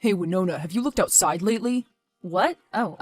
Hey Winona, have you looked outside lately? What? Oh,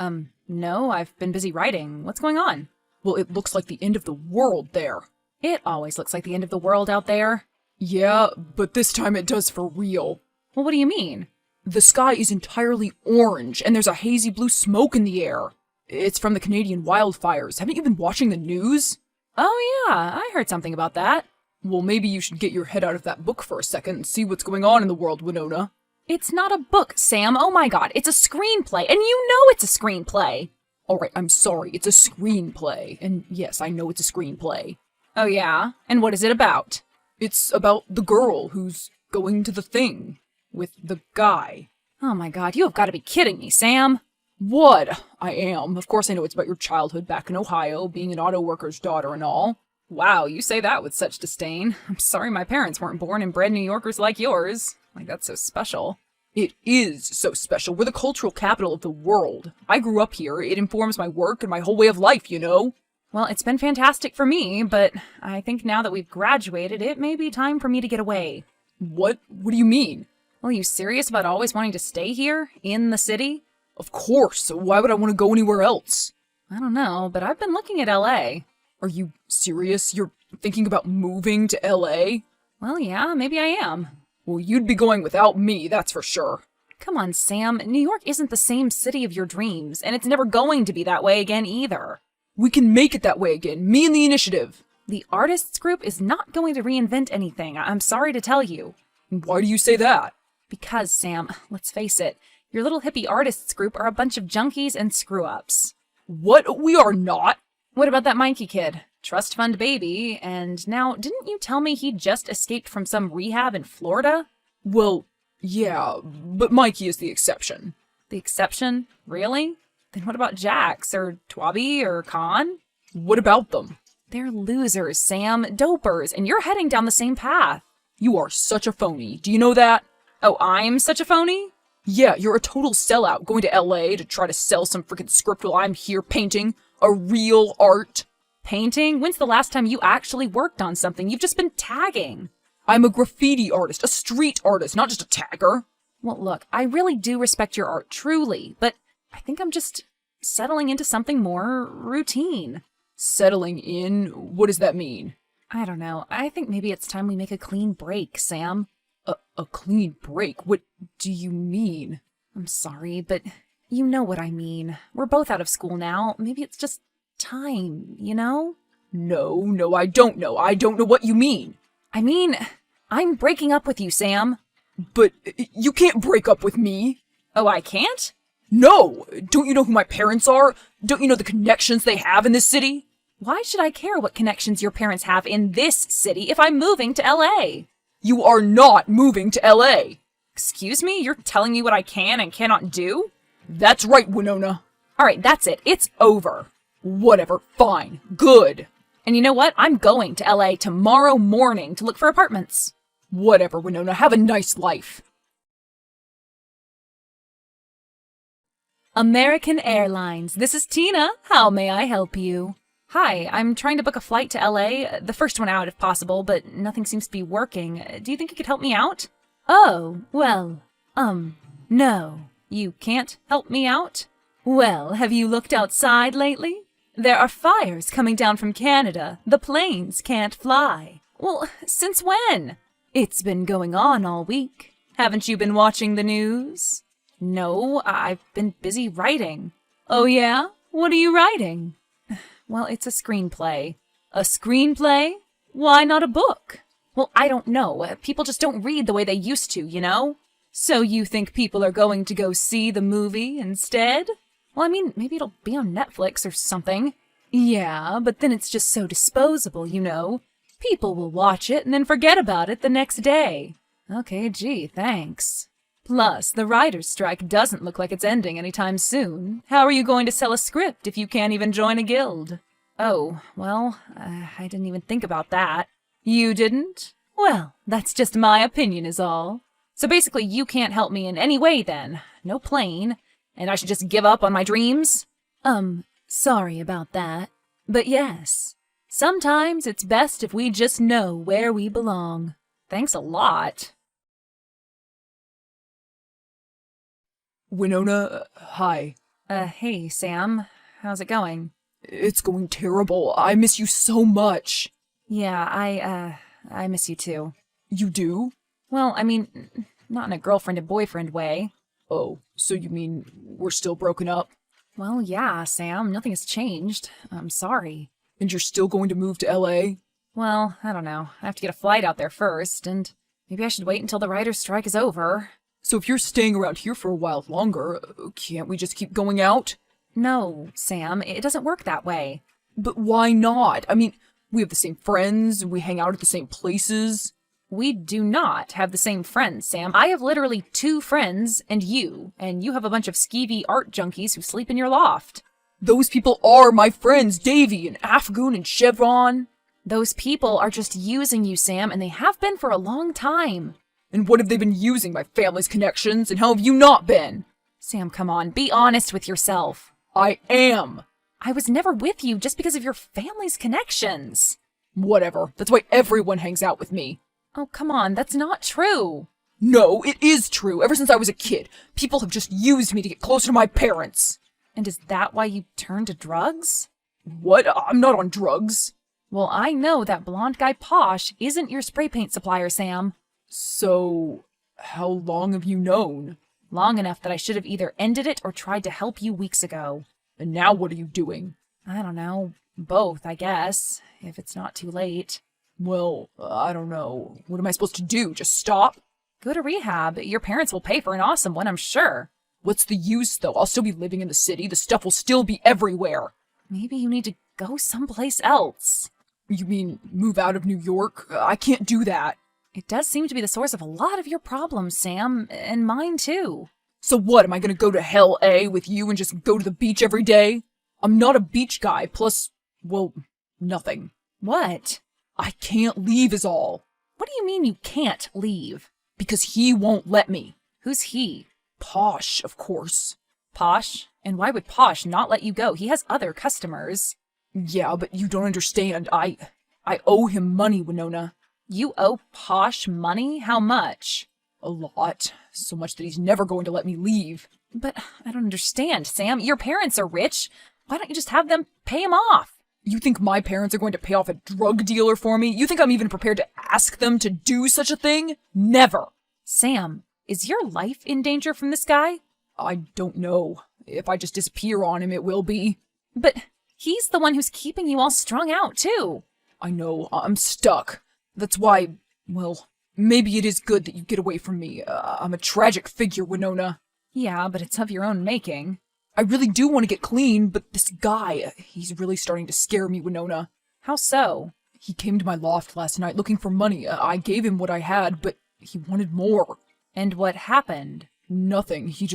no, I've been busy writing. What's going on? Well, it looks like the end of the world there. It always looks like the end of the world out there. Yeah, but this time it does for real. Well, what do you mean? The sky is entirely orange, and there's a hazy blue smoke in the air. It's from the Canadian wildfires. Haven't you been watching the news? Oh, yeah, I heard something about that. Well, maybe you should get your head out of that book for a second and see what's going on in the world, Winona. It's not a book, Sam. Oh my god, it's a screenplay, and you know it's a screenplay. Alright, I'm sorry, it's a screenplay. And yes, I know it's a screenplay. Oh, yeah? And what is it about? It's about the girl who's going to the thing with the guy. Oh my god, you have got to be kidding me, Sam. What? I am. Of course I know it's about your childhood back in Ohio, being an auto worker's daughter and all. Wow, you say that with such disdain. I'm sorry my parents weren't born and bred New Yorkers like yours. Like, that's so special. It is so special. We're the cultural capital of the world. I grew up here. It informs my work and my whole way of life, you know? Well, it's been fantastic for me, but I think now that we've graduated, it may be time for me to get away. What? What do you mean? Well, you serious about always wanting to stay here? In the city? Of course. Why would I want to go anywhere else? I don't know, but I've been looking at LA. Are you serious? You're thinking about moving to LA? Well, yeah, maybe I am. Well, you'd be going without me, that's for sure. Come on, Sam. New York isn't the same city of your dreams, and it's never going to be that way again either. We can make it that way again. Me and the initiative. The artists group is not going to reinvent anything. I'm sorry to tell you. Why do you say that? Because, Sam, let's face it, your little hippie artists group are a bunch of junkies and screw-ups. What? We are not. What about that Mikey kid? Trust fund baby, and now, didn't you tell me he just escaped from some rehab in Florida? Well, yeah, but Mikey is the exception. The exception? Really? Then what about Jax, or Twabi, or Khan? What about them? They're losers, Sam, dopers, and you're heading down the same path. You are such a phony. Do you know that? Oh, I'm such a phony? Yeah, you're a total sellout going to LA to try to sell some freaking script while I'm here painting a real art. Painting? When's the last time you actually worked on something? You've just been tagging. I'm a graffiti artist, a street artist, not just a tagger. Well, look, I really do respect your art, truly, but I think I'm just settling into something more routine. Settling in? What does that mean? I don't know. I think maybe it's time we make a clean break, Sam. A clean break? What do you mean? I'm sorry, but you know what I mean. We're both out of school now. Maybe it's just time, you know? No, I don't know. I don't know what you mean. I mean, I'm breaking up with you, Sam. But you can't break up with me. Oh, I can't? No! Don't you know who my parents are? Don't you know the connections they have in this city? Why should I care what connections your parents have in this city if I'm moving to LA? You are not moving to LA. Excuse me? You're telling me what I can and cannot do? That's right, Winona. Alright, that's it. It's over. Whatever. Fine. Good. And you know what? I'm going to LA tomorrow morning to look for apartments. Whatever, Winona. Have a nice life. American Airlines. This is Tina. How may I help you? Hi, I'm trying to book a flight to LA, the first one out if possible, but nothing seems to be working. Do you think you could help me out? Oh, well, no. You can't help me out? Well, have you looked outside lately? There are fires coming down from Canada. The planes can't fly. Well, since when? It's been going on all week. Haven't you been watching the news? No, I've been busy writing. Oh yeah? What are you writing? Well, it's a screenplay. A screenplay? Why not a book? Well, I don't know. People just don't read the way they used to, you know? So you think people are going to go see the movie instead? Well, I mean, maybe it'll be on Netflix or something. Yeah, but then it's just so disposable, you know? People will watch it and then forget about it the next day. Okay, gee, thanks. Plus, the writer's strike doesn't look like it's ending anytime soon. How are you going to sell a script if you can't even join a guild? Oh, well, I didn't even think about that. You didn't? Well, that's just my opinion is all. So basically, you can't help me in any way then. No plane. And I should just give up on my dreams? Sorry about that. But yes, sometimes it's best if we just know where we belong. Thanks a lot. Winona, hi. Hey, Sam. How's it going? It's going terrible. I miss you so much. Yeah, I miss you too. You do? Well, I mean, not in a girlfriend and boyfriend way. Oh, so you mean we're still broken up? Well, yeah, Sam, nothing has changed. I'm sorry. And you're still going to move to LA? Well, I don't know. I have to get a flight out there first, and maybe I should wait until the writer's strike is over. So if you're staying around here for a while longer, can't we just keep going out? No, Sam, it doesn't work that way. But why not? I mean, we have the same friends, and we hang out at the same places. We do not have the same friends, Sam. I have literally 2 friends, and you have a bunch of skeevy art junkies who sleep in your loft. Those people are my friends, Davy and Afgoon and Chevron. Those people are just using you, Sam, and they have been for a long time. And what have they been using? My family's connections, and how have you not been? Sam, come on, be honest with yourself. I am. I was never with you just because of your family's connections. Whatever. That's why everyone hangs out with me. Oh, come on, that's not true. No, it is true. Ever since I was a kid, people have just used me to get closer to my parents. And is that why you turned to drugs? What? I'm not on drugs. Well, I know that blonde guy Posh isn't your spray paint supplier, Sam. So, how long have you known? Long enough that I should have either ended it or tried to help you weeks ago. And now what are you doing? I don't know. Both, I guess, if it's not too late. Well, I don't know. What am I supposed to do? Just stop? Go to rehab. Your parents will pay for an awesome one, I'm sure. What's the use, though? I'll still be living in the city. The stuff will still be everywhere. Maybe you need to go someplace else. You mean move out of New York? I can't do that. It does seem to be the source of a lot of your problems, Sam, and mine too. So what, am I gonna go to Hell A with you and just go to the beach every day? I'm not a beach guy, plus, well, nothing. What? I can't leave is all. What do you mean you can't leave? Because he won't let me. Who's he? Posh, of course. Posh? And why would Posh not let you go? He has other customers. Yeah, but you don't understand. I owe him money, Winona. You owe Posh money? How much? A lot. So much that he's never going to let me leave. But I don't understand, Sam. Your parents are rich. Why don't you just have them pay him off? You think my parents are going to pay off a drug dealer for me? You think I'm even prepared to ask them to do such a thing? Never. Sam, is your life in danger from this guy? I don't know. If I just disappear on him, it will be. But he's the one who's keeping you all strung out, too. I know. I'm stuck. That's why, well, maybe it is good that you get away from me. I'm a tragic figure, Winona. Yeah, but it's of your own making. I really do want to get clean, but this guy, he's really starting to scare me, Winona. How so? He came to my loft last night looking for money. I gave him what I had, but he wanted more. And what happened? Nothing. He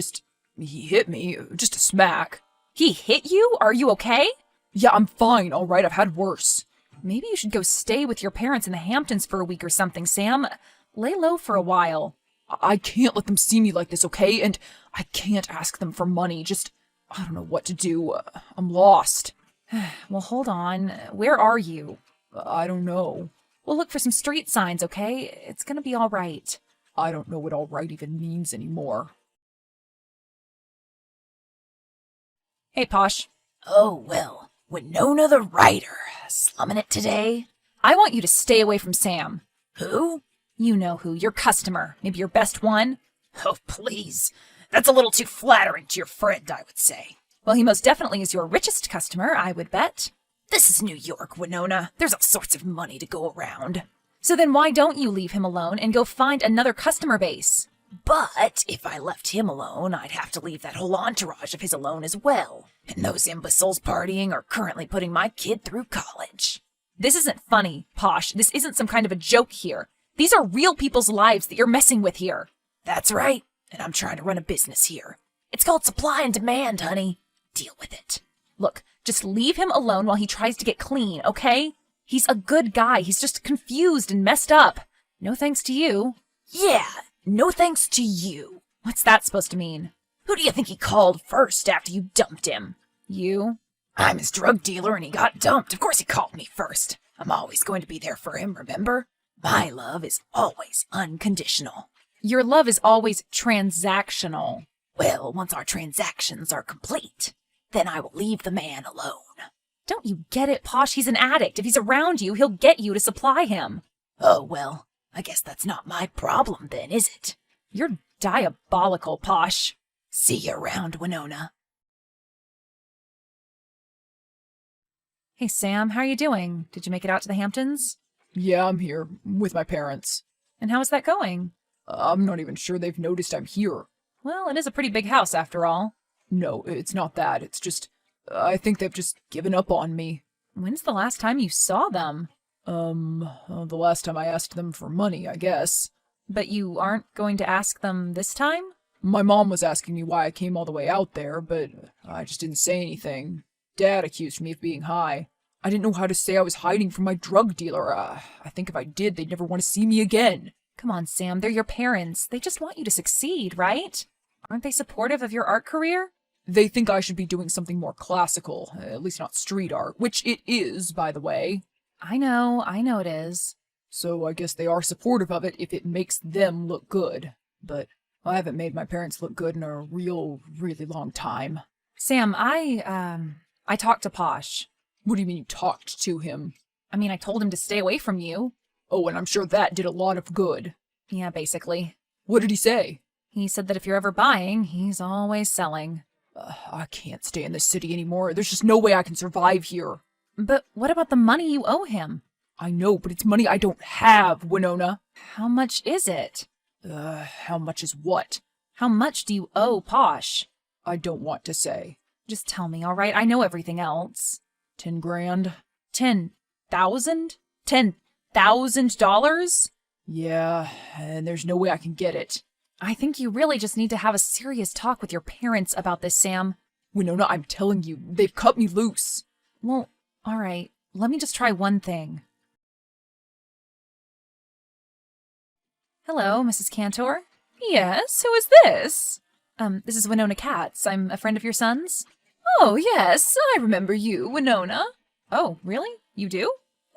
hit me. Just a smack. He hit you? Are you okay? Yeah, I'm fine, all right. I've had worse. Maybe you should go stay with your parents in the Hamptons for a week or something, Sam. Lay low for a while. I can't let them see me like this, okay? And I can't ask them for money. I don't know what to do. I'm lost. Well, hold on. Where are you? I don't know. We'll look for some street signs, okay? It's gonna be all right. I don't know what all right even means anymore. Hey, Posh. Oh, well, Winona the writer, slumming it today? I want you to stay away from Sam. Who? You know who. Your customer. Maybe your best one. Oh, please. That's a little too flattering to your friend, I would say. Well, he most definitely is your richest customer, I would bet. This is New York, Winona. There's all sorts of money to go around. So then why don't you leave him alone and go find another customer base? But if I left him alone, I'd have to leave that whole entourage of his alone as well. And those imbeciles partying are currently putting my kid through college. This isn't funny, Posh. This isn't some kind of a joke here. These are real people's lives that you're messing with here. That's right. And I'm trying to run a business here. It's called supply and demand, honey. Deal with it. Look, just leave him alone while he tries to get clean, okay? He's a good guy. He's just confused and messed up. No thanks to you. Yeah, no thanks to you. What's that supposed to mean? Who do you think he called first after you dumped him? You? I'm his drug dealer and he got dumped. Of course he called me first. I'm always going to be there for him, remember? My love is always unconditional. Your love is always transactional. Well, once our transactions are complete, then I will leave the man alone. Don't you get it, Posh? He's an addict. If he's around you, he'll get you to supply him. Oh, well, I guess that's not my problem then, is it? You're diabolical, Posh. See you around, Winona. Hey, Sam, how are you doing? Did you make it out to the Hamptons? Yeah, I'm here, with my parents. And how is that going? I'm not even sure they've noticed I'm here. Well, it is a pretty big house after all. No, it's not that. It's just, I think they've just given up on me. When's the last time you saw them? The last time I asked them for money, I guess. But you aren't going to ask them this time? My mom was asking me why I came all the way out there, but I just didn't say anything. Dad accused me of being high. I didn't know how to say I was hiding from my drug dealer. I think if I did, they'd never want to see me again. Come on, Sam, they're your parents. They just want you to succeed, right? Aren't they supportive of your art career? They think I should be doing something more classical, at least not street art, which it is, by the way. I know it is. So I guess they are supportive of it if it makes them look good. But I haven't made my parents look good in a really long time. Sam, I talked to Posh. What do you mean you talked to him? I mean, I told him to stay away from you. Oh, and I'm sure that did a lot of good. Yeah, basically. What did he say? He said that if you're ever buying, he's always selling. I can't stay in this city anymore. There's just no way I can survive here. But what about the money you owe him? I know, but it's money I don't have, Winona. How much is it? How much is what? How much do you owe Posh? I don't want to say. Just tell me, all right? I know everything else. 10 grand? 10,000? $10,000? Yeah, and there's no way I can get it. I think you really just need to have a serious talk with your parents about this, Sam. Winona, I'm telling you, they've cut me loose. Well, all right. Let me just try one thing. Hello, Mrs. Cantor. Yes, who is this? This is Winona Katz. I'm a friend of your son's. Oh, yes, I remember you, Winona. Oh, really? You do?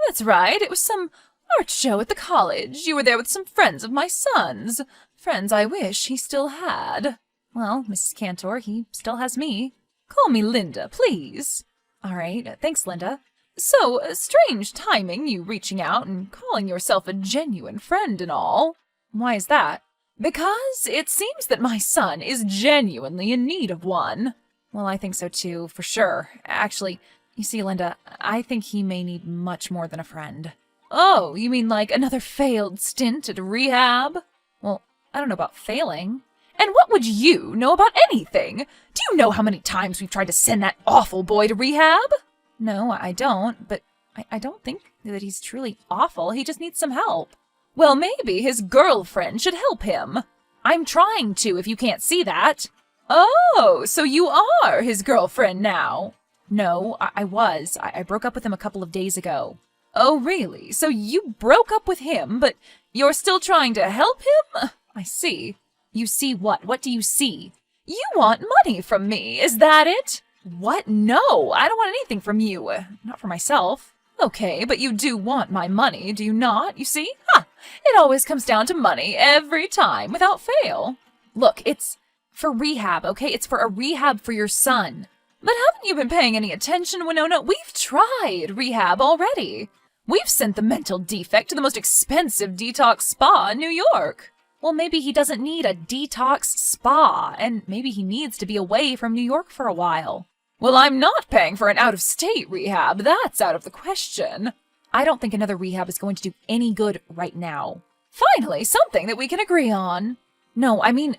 That's right. It was some art show at the college. You were there with some friends of my son's. Friends I wish he still had. Well, Mrs. Cantor, he still has me. Call me Linda, please. All right. Thanks, Linda. So, strange timing, you reaching out and calling yourself a genuine friend and all. Why is that? Because it seems that my son is genuinely in need of one. Well, I think so too, for sure. Actually, you see, Linda, I think he may need much more than a friend. Oh, you mean like another failed stint at rehab? Well, I don't know about failing. And what would you know about anything? Do you know how many times we've tried to send that awful boy to rehab? No, I don't, but I don't think that he's truly awful. He just needs some help. Well, maybe his girlfriend should help him. I'm trying to, if you can't see that. Oh, so you are his girlfriend now? No, I was. I broke up with him a couple of days ago. Oh, really? So you broke up with him, but you're still trying to help him? I see. You see what? What do you see? You want money from me, is that it? What? No, I don't want anything from you. Not for myself. Okay, but you do want my money, do you not? You see? It always comes down to money every time, without fail. Look, it's for rehab, okay? It's for a rehab for your son. But haven't you been paying any attention, Winona? We've tried rehab already. We've sent the mental defect to the most expensive detox spa in New York. Well, maybe he doesn't need a detox spa, and maybe he needs to be away from New York for a while. Well, I'm not paying for an out-of-state rehab. That's out of the question. I don't think another rehab is going to do any good right now. Finally, something that we can agree on. No, I mean,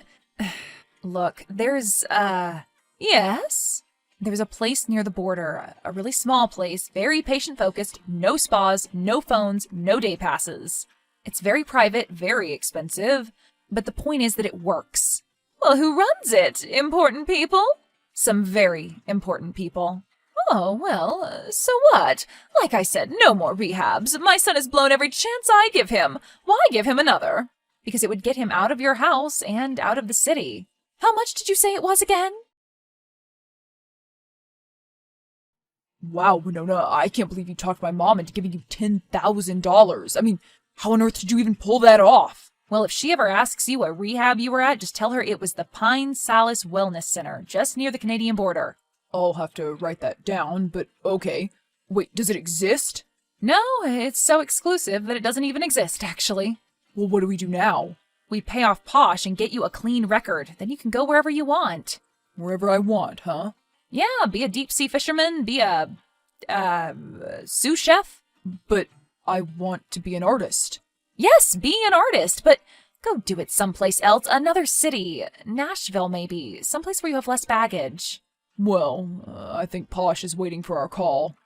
look, yes? There's a place near the border, a really small place, very patient-focused, no spas, no phones, no day passes. It's very private, very expensive, but the point is that it works. Well, who runs it? Important people? Some very important people. Oh, well, so what? Like I said, no more rehabs. My son has blown every chance I give him. Why give him another? Because it would get him out of your house and out of the city. How much did you say it was again? Wow, Winona, I can't believe you talked my mom into giving you $10,000. I mean, how on earth did you even pull that off? Well, if she ever asks you what rehab you were at, just tell her it was the Pine Solace Wellness Center, just near the Canadian border. I'll have to write that down, but okay. Wait, does it exist? No, it's so exclusive that it doesn't even exist, actually. Well, what do we do now? We pay off Posh and get you a clean record. Then you can go wherever you want. Wherever I want, huh? Yeah, be a deep-sea fisherman, be a, sous chef. But I want to be an artist. Yes, be an artist, but go do it someplace else, another city. Nashville, maybe. Someplace where you have less baggage. Well, I think Posh is waiting for our call.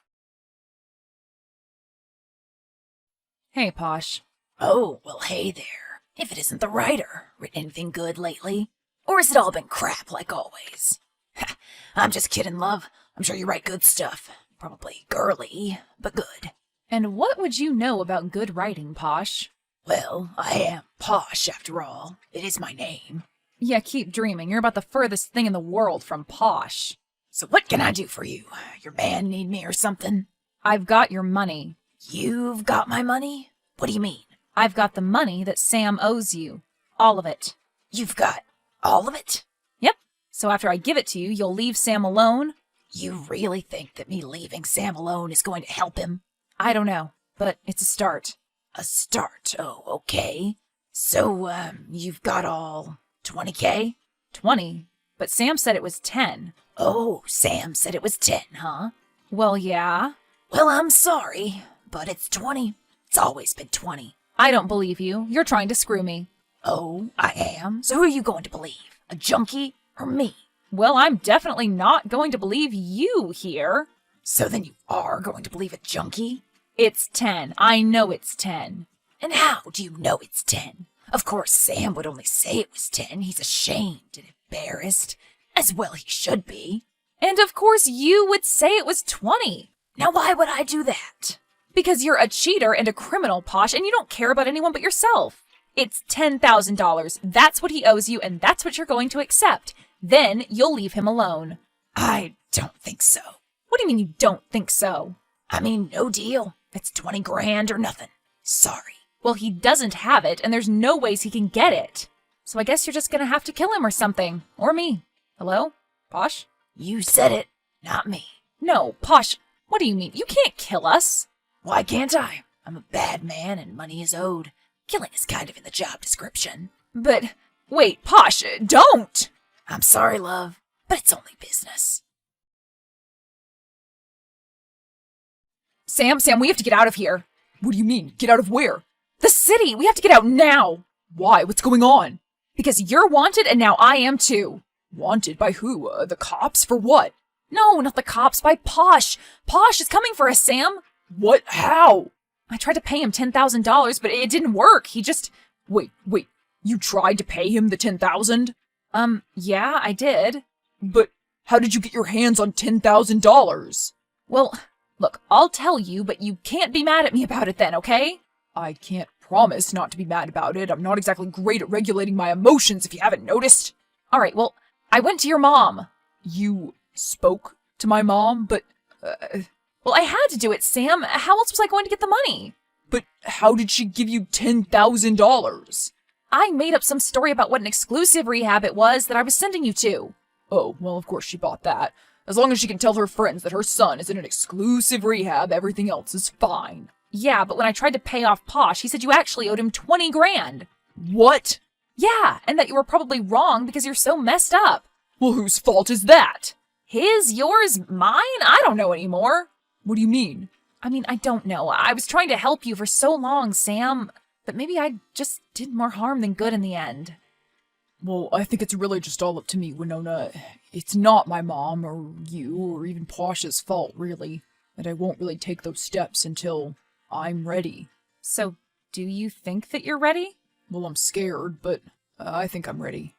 Hey, Posh. Oh, well, hey there. If it isn't the writer, written anything good lately? Or has it all been crap like always? I'm just kidding, love. I'm sure you write good stuff. Probably girly, but good. And what would you know about good writing, Posh? Well, I am Posh after all. It is my name. Yeah, keep dreaming. You're about the furthest thing in the world from Posh. So what can I do for you? Your band need me or something? I've got your money. You've got my money? What do you mean? I've got the money that Sam owes you. All of it. You've got all of it? Yep. So after I give it to you, you'll leave Sam alone? You really think that me leaving Sam alone is going to help him? I don't know, but it's a start. A start? Oh, okay. So, you've got all 20K? 20? But Sam said it was 10. Oh, Sam said it was 10, huh? Well, yeah. Well, I'm sorry, but it's 20. It's always been 20. I don't believe you. You're trying to screw me. Oh, I am? So who are you going to believe? A junkie or me? Well, I'm definitely not going to believe you here. So then you are going to believe a junkie? It's 10. I know it's 10. And how do you know it's 10? Of course, Sam would only say it was 10. He's ashamed and embarrassed. As well he should be. And of course you would say it was 20. Now why would I do that? Because you're a cheater and a criminal, Posh, and you don't care about anyone but yourself. It's $10,000. That's what he owes you, and that's what you're going to accept. Then you'll leave him alone. I don't think so. What do you mean you don't think so? I mean, no deal. It's 20 grand or nothing. Sorry. Well, he doesn't have it, and there's no ways he can get it. So I guess you're just gonna have to kill him or something. Or me. Hello? Posh? You said it, not me. No, Posh, what do you mean? You can't kill us. Why can't I? I'm a bad man and money is owed. Killing is kind of in the job description. But, wait, Posh, don't! I'm sorry, love, but it's only business. Sam, we have to get out of here. What do you mean? Get out of where? The city! We have to get out now! Why? What's going on? Because you're wanted and now I am too. Wanted by who? The cops? For what? No, not the cops, by Posh. Posh is coming for us, Sam. What? How? I tried to pay him $10,000, but it didn't work. He just... Wait. You tried to pay him the $10,000? Yeah, I did. But how did you get your hands on $10,000? Well, look, I'll tell you, but you can't be mad at me about it then, okay? I can't promise not to be mad about it. I'm not exactly great at regulating my emotions, if you haven't noticed. All right, well, I went to your mom. You spoke to my mom, but... Well, I had to do it, Sam. How else was I going to get the money? But how did she give you $10,000? I made up some story about what an exclusive rehab it was that I was sending you to. Oh, well, of course she bought that. As long as she can tell her friends that her son is in an exclusive rehab, everything else is fine. Yeah, but when I tried to pay off Posh, he said you actually owed him 20 grand. What? Yeah, and that you were probably wrong because you're so messed up. Well, whose fault is that? His, yours, mine? I don't know anymore. What do you mean? I mean, I don't know. I was trying to help you for so long, Sam, but maybe I just did more harm than good in the end. Well, I think it's really just all up to me, Winona. It's not my mom or you or even Posh's fault, really. And I won't really take those steps until I'm ready. So, do you think that you're ready? Well, I'm scared, but I think I'm ready.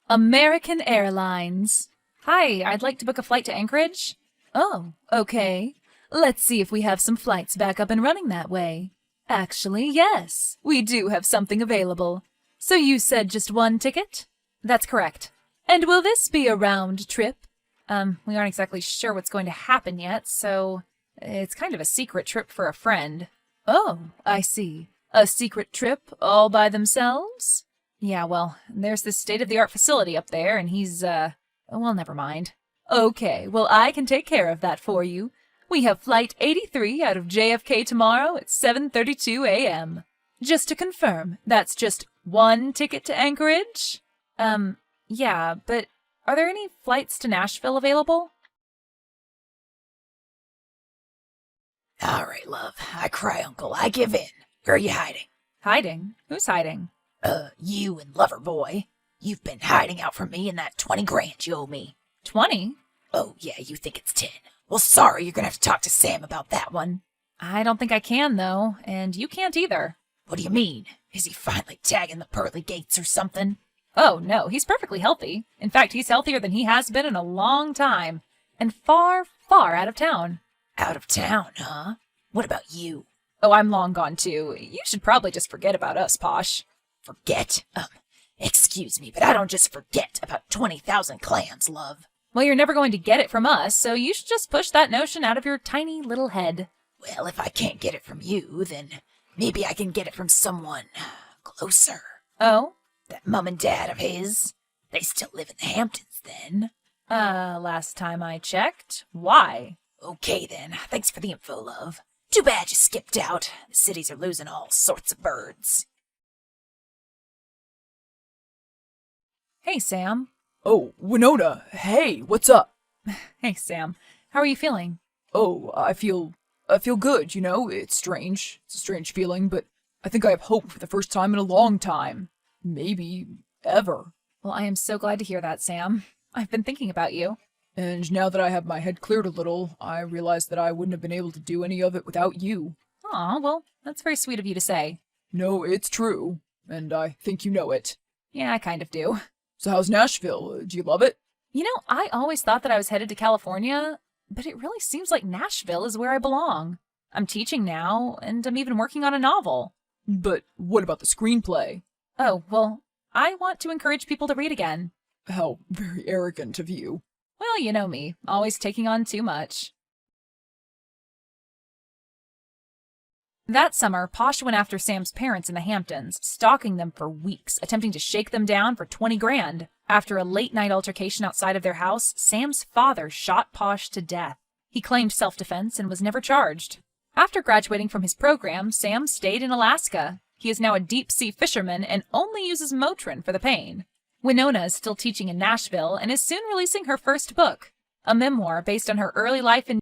American Airlines. Hi, I'd like to book a flight to Anchorage. Oh, okay. Let's see if we have some flights back up and running that way. Actually, yes, we do have something available. So you said just one ticket? That's correct. And will this be a round trip? We aren't exactly sure what's going to happen yet, so it's kind of a secret trip for a friend. Oh, I see. A secret trip all by themselves? Yeah, well, there's this state-of-the-art facility up there, and he's, well, never mind. Okay, well, I can take care of that for you. We have Flight 83 out of JFK tomorrow at 7:32 a.m. Just to confirm, that's just one ticket to Anchorage? Yeah, but are there any flights to Nashville available? All right, love. I cry, Uncle. I give in. Where are you hiding? Hiding? Who's hiding? You and lover boy. You've been hiding out from me and that 20 grand you owe me. 20? Oh, yeah, you think it's 10. Well, sorry, you're gonna have to talk to Sam about that one. I don't think I can, though, and you can't either. What do you mean? Is he finally tagging the pearly gates or something? Oh, no, he's perfectly healthy. In fact, he's healthier than he has been in a long time. And far, far out of town. Out of town, huh? What about you? Oh, I'm long gone, too. You should probably just forget about us, Posh. Forget? Excuse me, but I don't just forget about 20,000 clams, love. Well, you're never going to get it from us, so you should just push that notion out of your tiny little head. Well, if I can't get it from you, then maybe I can get it from someone closer. Oh? That mom and dad of his. They still live in the Hamptons, then. Last time I checked. Why? Okay, then. Thanks for the info, love. Too bad you skipped out. The cities are losing all sorts of birds. Hey, Sam. Oh, Winona, hey, what's up? Hey, Sam. How are you feeling? Oh, I feel good, you know? It's strange. It's a strange feeling, but I think I have hope for the first time in a long time. Maybe ever. Well, I am so glad to hear that, Sam. I've been thinking about you. And now that I have my head cleared a little, I realize that I wouldn't have been able to do any of it without you. Aw, well, that's very sweet of you to say. No, it's true, and I think you know it. Yeah, I kind of do. So how's Nashville? Do you love it? You know, I always thought that I was headed to California, but it really seems like Nashville is where I belong. I'm teaching now, and I'm even working on a novel. But what about the screenplay? Oh, well, I want to encourage people to read again. How very arrogant of you. Well, you know me, always taking on too much. That summer, Posh went after Sam's parents in the Hamptons, stalking them for weeks, attempting to shake them down for 20 grand. After a late-night altercation outside of their house, Sam's father shot Posh to death. He claimed self-defense and was never charged. After graduating from his program, Sam stayed in Alaska. He is now a deep-sea fisherman and only uses Motrin for the pain. Winona is still teaching in Nashville and is soon releasing her first book, a memoir based on her early life in